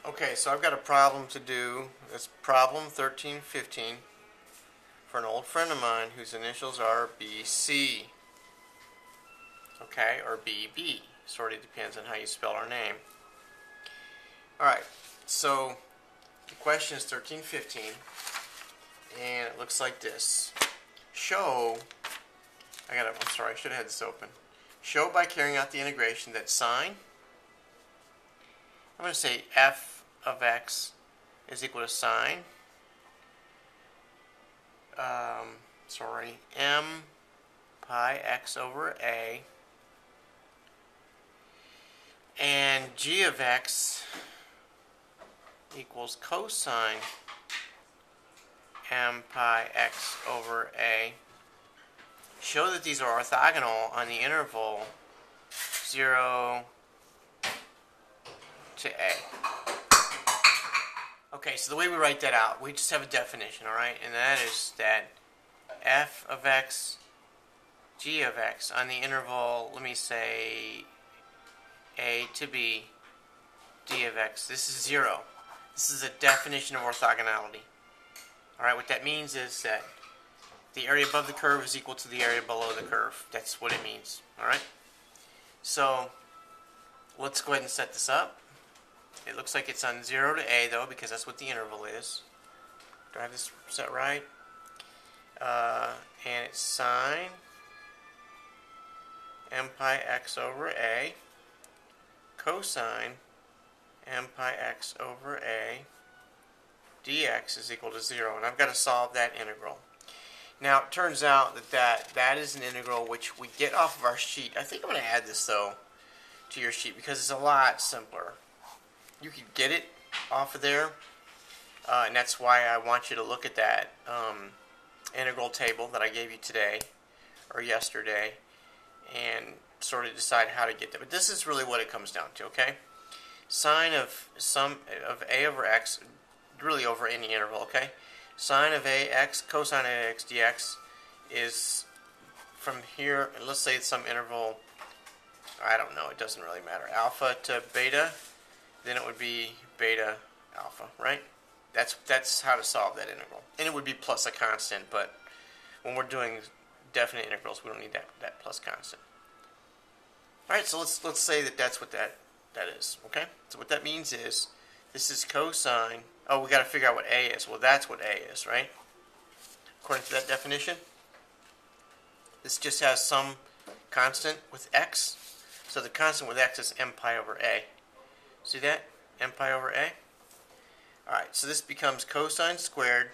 Okay, so I've got a problem to do. It's problem 13.15 for an old friend of mine whose initials are BC. Okay, or BB. Sort of depends on how you spell our name. Alright, so the question is 13.15, and it looks like this. Show, I'm sorry, I should have had this open. Show by carrying out the integration that sine, I'm going to say f of x is equal to sine, m pi x over a, and g of x equals cosine m pi x over a. Show that these are orthogonal on the interval 0 to a. Okay, so the way we write that out, we just have a definition, alright? And that is that f of x, g of x on the interval, let me say a to b, d of x. This is 0. This is a definition of orthogonality. Alright, what that means is that the area above the curve is equal to the area below the curve. That's what it means. Alright? So, let's go ahead and set this up. It looks like it's on 0 to a, though, because that's what the interval is. Do I have this set right? And it's sine m pi x over a, cosine m pi x over a, dx is equal to 0. And I've got to solve that integral. Now, it turns out that is an integral which we get off of our sheet. I think I'm going to add this, though, to your sheet because it's a lot simpler. You could get it off of there, and that's why I want you to look at that integral table that I gave you today or yesterday and sort of decide how to get there. But this is really what it comes down to, okay? Sine of sum of a over x, really over any interval, okay? Sine of ax, cosine of ax dx is from here, and let's say it's some interval, I don't know, it doesn't really matter, alpha to beta, then it would be beta alpha, right? That's how to solve that integral. And it would be plus a constant, but when we're doing definite integrals, we don't need that plus constant. Alright, so let's say that's what that is, okay? So what that means is, this is cosine, oh, we got to figure out what a is. Well, that's what a is, right? According to that definition. This just has some constant with x. So the constant with x is m pi over a. See that? M pi over a. Alright, so this becomes cosine squared,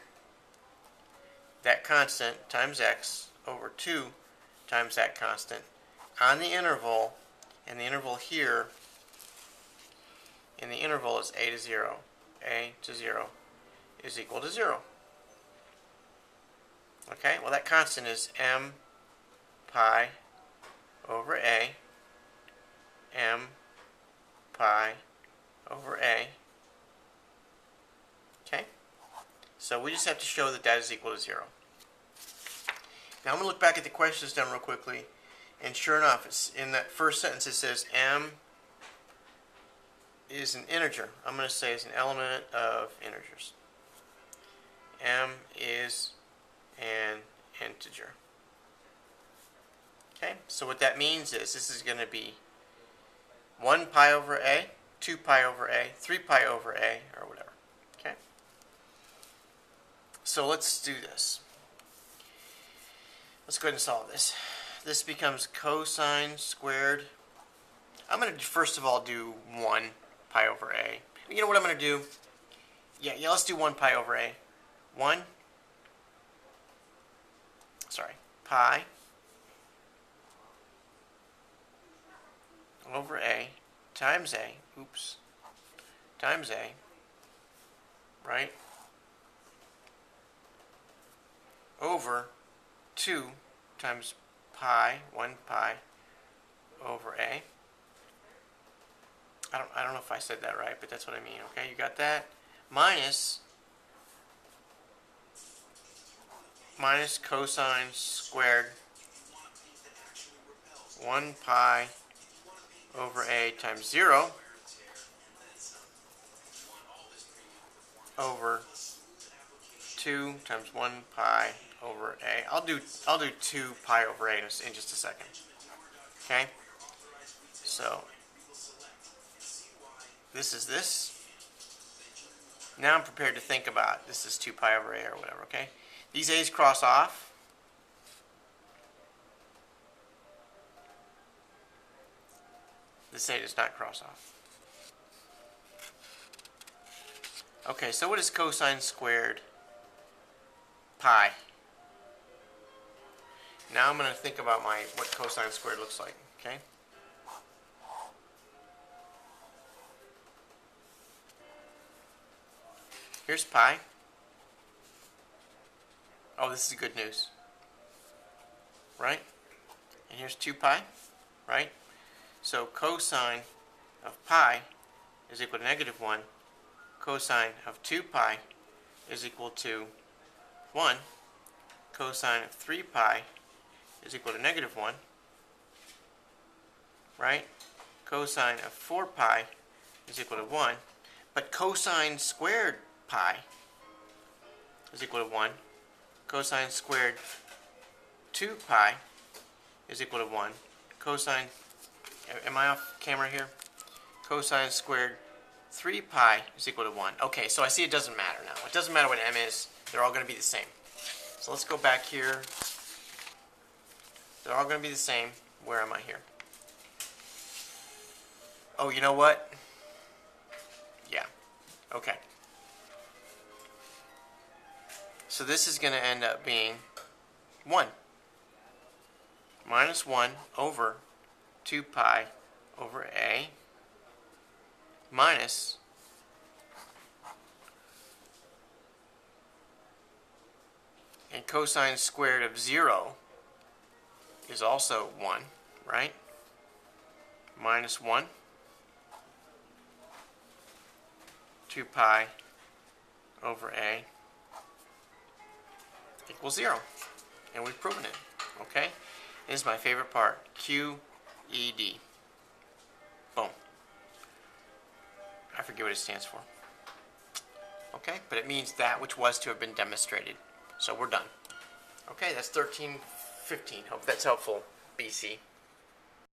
that constant, times x, over 2 times that constant, on the interval, and the interval here, in the interval is a to 0. A to 0 is equal to 0. Okay, well that constant is m pi over a, m pi over a. Okay, so we just have to show that is equal to 0. Now I'm going to look back at the questions done real quickly, and sure enough, it's in that first sentence it says m is an integer. I'm going to say it's an element of integers. M is an integer. Okay, so what that means is this is going to be 1 pi over a, 2 pi over a, 3 pi over a, or whatever. Okay? So let's do this. Let's go ahead and solve this. This becomes cosine squared. I'm going to first of all do 1 pi over a. You know what I'm going to do? Yeah, let's do 1 pi over a. 1, pi over a times a, times a, right, over 2 times pi, 1 pi over a. I don't know if I said that right, but that's what I mean, okay? You got that? Minus cosine squared 1 pi over a times 0 over 2 times 1 pi over a. I'll do 2 pi over a in just a second. Okay? So this is this. Now I'm prepared to think about this is 2 pi over a or whatever, okay? These a's cross off. This a does not cross off. Okay, so what is cosine squared pi? Now I'm going to think about what cosine squared looks like, okay? Here's pi. Oh, this is good news. Right? And here's 2 pi, right? So cosine of pi is equal to negative 1. Cosine of 2 pi is equal to 1. Cosine of 3 pi is equal to negative 1. Right? Cosine of 4 pi is equal to 1. But cosine squared pi is equal to 1. Cosine squared 2 pi is equal to 1. Cosine, am I off camera here? Cosine squared 3 pi is equal to 1. Okay, so I see it doesn't matter now. It doesn't matter what m is. They're all going to be the same. So let's go back here. They're all going to be the same. Where am I here? Oh, you know what? Yeah. Okay. So this is going to end up being 1 minus 1 over 2 pi over a minus and cosine squared of 0 is also 1, right? Minus 1 2 pi over a equals 0. And we've proven it. Okay? This is my favorite part. QED. Boom. I forget what it stands for. Okay? But it means that which was to have been demonstrated. So we're done. Okay, that's 13.15. Hope that's helpful, BC.